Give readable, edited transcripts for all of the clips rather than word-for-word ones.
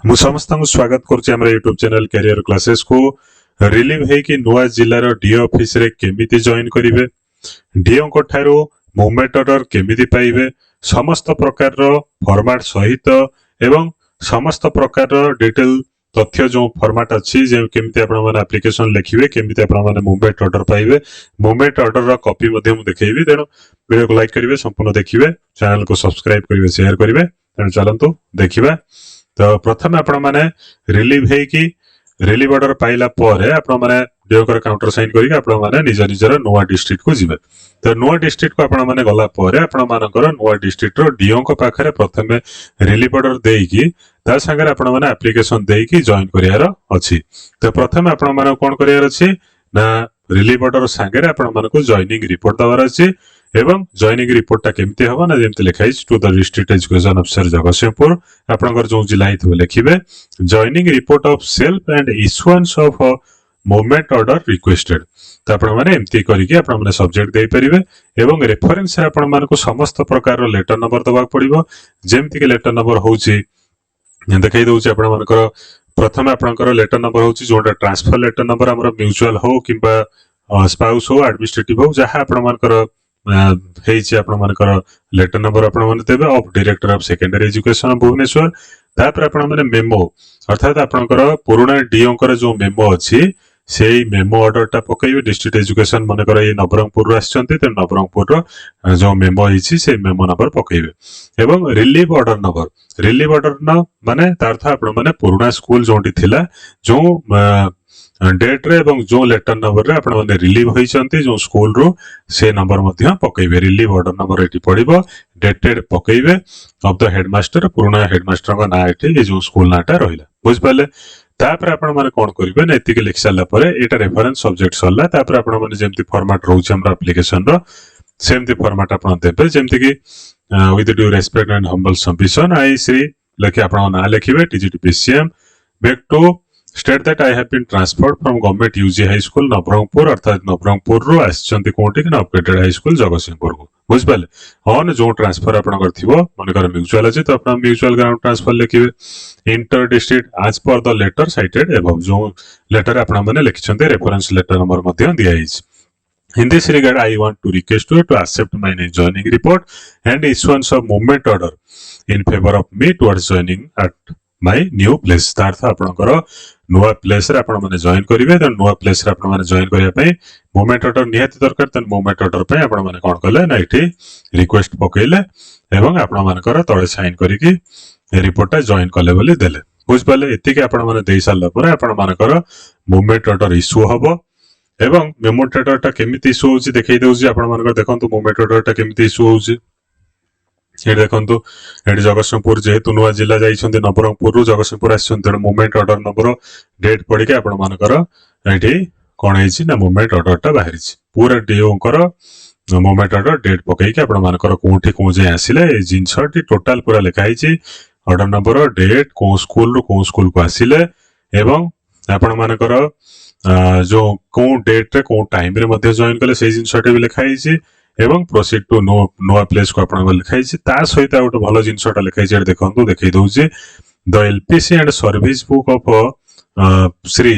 मु समस्त स्वागत करुच्ची आम यूट्यूब चैनल कैरियर क्लासेस को रिलीव है कि नुआ जिलार डीओ ऑफिस रे केमिति जॉइन करिवे डीओ को ठारो मूवमेंट ऑर्डर केमिति पाइबे समस्त प्रकार रो फॉर्मेट सहित एवं समस्त प्रकार रो डिटेल तथ्य जो फॉर्मेट अछि जे केमिति आपण माने एप्लीकेशन लिखिबे केमिति आपण माने मूवमेंट ऑर्डर पाइबे मूवमेंट ऑर्डर रो कॉपी मध्ये मु देखेबी तेनो वीडियो को लाइक करिवे संपूर्ण देखिबे चैनल को सब्सक्राइब करिवे शेयर करिवे तेनो चलंतु देखिबा। तो प्रथम आपण माने रिलीव है कि रिलीव ऑर्डर पाइला परे आपण माने डीओ कर काउंटर साइन करिक आपण माने निज निजर नुआ डिस्ट्रिक्ट को जिवे। तो नुआ डिस्ट्रिक्ट को आपण माने गला परे आपण मानकर नुआ डिस्ट्रिक्ट रो डीओ को पाखरे प्रथमे रिलीव ऑर्डर देकी ता संगे आपण माने एप्लीकेशन देकी जॉइन करियार अछि। तो प्रथमे आपण माने कोन करियार अछि ना रिलीव ऑर्डर संगे आपण मानको जॉइनिंग रिपोर्ट दवार अछि एवं जॉइनिंग रिपोर्टटा केमती हबो ना जेमती लिखाइछ to the district education officer Jagatsinghpur आपनकर जो जिला हिथबो लिखिबे joining report of self and issuance of movement order requested. तो आपण माने एमती करिके आपण माने सब्जेक्ट देई परिबे एवं रेफरेंस रे आपण मानको समस्त प्रकार रो लेटर नंबर दबा पड़िबो जेमती के लेटर नंबर होउची देखाई दउची आपण मानकर प्रथम आपनकर लेटर नंबर होउची जोटा ट्रांसफर लेटर नंबर हमर म्यूचुअल हो किबा स्पाउस हो एडमिनिस्ट्रेटिव हो जहा आपण मानकर हेछि आपण मानकर लेटर नंबर आपण माने देबे of director of secondary education Bhubaneswar तापर आपण माने मेमो अर्थात आपनकर पुराना डीओ कर जो मेमो अछि सेही मेमो ऑर्डर टा पकाइबे डिस्ट्रिक्ट एजुकेशन मानकर ए नवरंगपुर आछंती त नवरंगपुर रो जो मेमो हिछि से मेमो नंबर पकाइबे एवं रिलीव ऑर्डर न माने तार्थ आपण माने पुराना स्कूल जोंटी थिला जो डेट रे एवं जो लेटर नंबर रे आपण माने रिलीव होइचंती जो स्कूल रो से नंबर मध्ये पकाइबे रिलीव ऑर्डर नंबर एटी पड़िबो डेटेड पकाइबे ऑफ द हेडमास्टर पुराना हेडमास्टर का ना एटी ए जो स्कूल नाटा रहिला बुझ पाले। तापर आपण माने कोन करिवे ना एतिके लिख साला परे एटा रेफरेंस सब्जेक्ट सरला तापर आपण माने जेमति फॉर्मेट रहउछ हमरा एप्लीकेशन रो सेमति फॉर्मेट आपण देबे जेमति कि with due respect and humble submission I Shri लेके आपण ना लिखिबे TGT PCM beg to state that I have been transferred from government UG high school Nabarangpur अर्थात नवरंगपुर रो आछंती कोठी कि अपग्रेडेड हाई स्कूल जगतसिंहपुर को बुझ पाले ऑन जो ट्रांसफर आपण करथिबो मनकर म्यूचुअल अछि तो आपण म्यूचुअल ग्राउंड ट्रांसफर लिखिबे इंटर डिस्ट्रिक्ट आज per the letter cited above जो लेटर आपण माने लिखिछन्ते रेफरेंस लेटर नंबर मध्ये दिया हिच। In this regard, I want to request you to accept my joining report and issuance of movement order in favor of me towards joining at my new place। तार्थ आपनकर नुआ place रे आपण माने join करिवे त नुआ प्लेस रे आपण माने जॉइन करिया पई मूवमेंट ऑर्डर निहाती दरकार त मूवमेंट ऑर्डर पई आपण माने कोन करले ना एठी रिक्वेस्ट पकेइले एवं आपण मानकर तळे साइन करिकि रिपोर्टटा जॉइन कले बोली देले बुझ पाले। एतिके आपण माने देई साला परे आपण मानकर मूवमेंट ऑर्डर इश्यू हबो एवं मूवमेंट ऑर्डर टा केमिति इश्यू होउची देखाई देउची आपण मानकर देखंतु मूवमेंट ऑर्डर टा केमिति इश्यू होउची ये देखंतु एडी जगतसिंहपुर जेहेतु नुआ जिला जाइछन्ते नवरंगपुर रु जगतसिंहपुर आछन्ते मूवमेंट ऑर्डर नंबर डेट पड़ी के आपण मानकर एठी कोन हेछि ना मूवमेंट ऑर्डर टा बाहरिछि पूरा डीओ कर मूवमेंट ऑर्डर डेट पकई के आपण मानकर कोठी को जे आसिले ए जिंसटी टोटल पूरा लिखा हिछि ऑर्डर नंबर डेट को स्कूल को आसिले एवं आपण मानकर जो को डेट रे को टाइम रे मध्ये जॉइन कले से जिंसटी भी लिखा हिछि एवं प्रोसीड टू नो प्लेस को आपण लिखाई छी ता सहित गोटे भलो जिंसटा लिखाई छी देखंतु देखै दउची the LPC and service book of Shri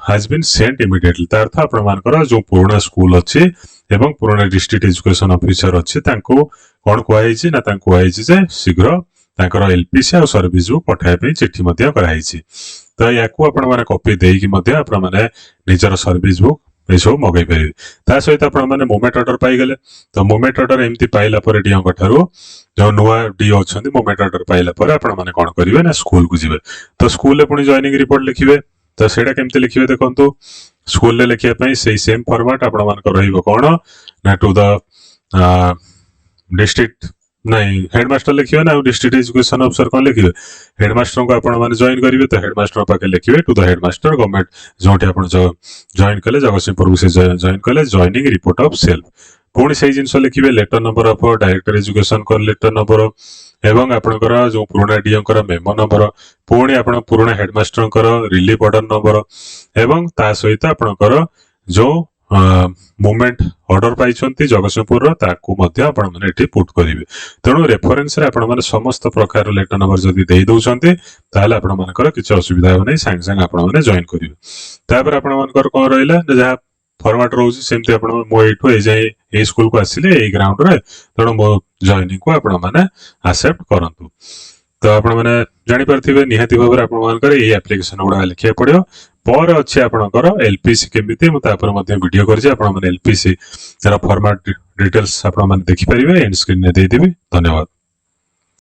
has been sent immediately तार्थ आपण मानकर जो पुराना स्कूल अछि एवं पुराना डिस्ट्रिक्ट एजुकेशन ऑफिसर अछि तांको कोन कोहाई छी ना तांको कोहाई छी जे शीघ्र तांकर एलपीसी और सर्विस बुक पठाय पे चिट्ठी मध्ये कराई छी तो याकू आपण माने कॉपी देई कि मध्ये आपण माने निजर सर्विस बुक पैसा मगाई पारे ता सहित आपण माने मूवमेंट ऑर्डर पाई गेले तो मूवमेंट ऑर्डर एमती पाइला पर डीओ कठारु जो नुआ डीओ अछंती मूवमेंट ऑर्डर पाइला पर आपण माने कोन करिवे ना स्कूल को जिवे तो स्कूल ले पुनी जॉइनिंग रिपोर्ट लिखिबे तो सेडा केमते लिखिबे देखंतु स्कूल ले लिखिया पई सेही सेम फॉर्मेट आपण मानकर रहिबो कोन ना टू द डिस्ट्रिक्ट नहीं हेडमास्टर लिखिबे ना डिस्ट्रिक्ट एजुकेशन ऑफिसर कोन लिखिबे हेडमास्टर को आपण माने जॉइन करिवे तो हेडमास्टर पाके लिखिबे टू द हेडमास्टर गवर्नमेंट जोंटे आपण जॉइन कले जगतसिंहपुर से जॉइन कले जॉइनिंग रिपोर्ट ऑफ सेल्फ पुणी से जिंस लिखिबे letter number of director education को लेटर नंबर एवं आपनकर जो पुराना डीओ कर मेमो नंबर पुणी आपण पुराना हेडमास्टर कर रिलीफ ऑर्डर नंबर एवं ता सहित आपनकर जो ମୁଭମେଣ୍ଟ ଅର୍ଡର ପାଇଛନ୍ତି ଜଗତସିଂହପୁରର ତାକୁ ମଧ୍ୟ ଆପଣମାନେ ଏଠି ପୁଟ୍ କରିବେ। ତେଣୁ ରେଫରେନ୍ସରେ ଆପଣମାନେ ସମସ୍ତ ପ୍ରକାର ଲେଟର ନମ୍ବର ଯଦି ଦେଇ ଦଉଛନ୍ତି ତାହେଲେ ଆପଣମାନଙ୍କର କିଛି ଅସୁବିଧା ହେବ ନାହିଁ, ସାଙ୍ଗେ ସାଙ୍ଗେ ଆପଣମାନେ ଜଏନ୍ କରିବେ। ତାପରେ ଆପଣମାନଙ୍କର କଣ ରହିଲା ନା ଯାହା ଫର୍ମାଟ ରହୁଛି ସେମିତି ଆପଣ ମୁଁ ଏଇଠୁ ଏଇ ଯାଏ ଏଇ ସ୍କୁଲକୁ ଆସିଲେ ଏଇ ଗ୍ରାଉଣ୍ଡରେ, ତେଣୁ ମୋ ଜଏନିଂକୁ ଆପଣମାନେ ଆକ୍ସେପ୍ଟ କରନ୍ତୁ। ତ ଆପଣମାନେ ଜାଣିପାରିଥିବେ ନିହାତି ଭାବରେ ଆପଣମାନଙ୍କର ଏଇ ଆପ୍ଲିକେସନ ଗୁଡା ଲେଖିବାକୁ ପଡିବ। ପରେ ଅଛି ଆପଣଙ୍କର ଏଲପିସି କେମିତି, ମୁଁ ତାପରେ ମଧ୍ୟ ଭିଡିଓ କରିଛି, ଆପଣମାନେ ଏଲପିସି ର ଫର୍ମାଟ ଡିଟେଲ୍ସ ଆପଣମାନେ ଦେଖିପାରିବେ, ଏଣ୍ଡ ସ୍କ୍ରିନରେ ଦେଇଦେବି। ଧନ୍ୟବାଦ।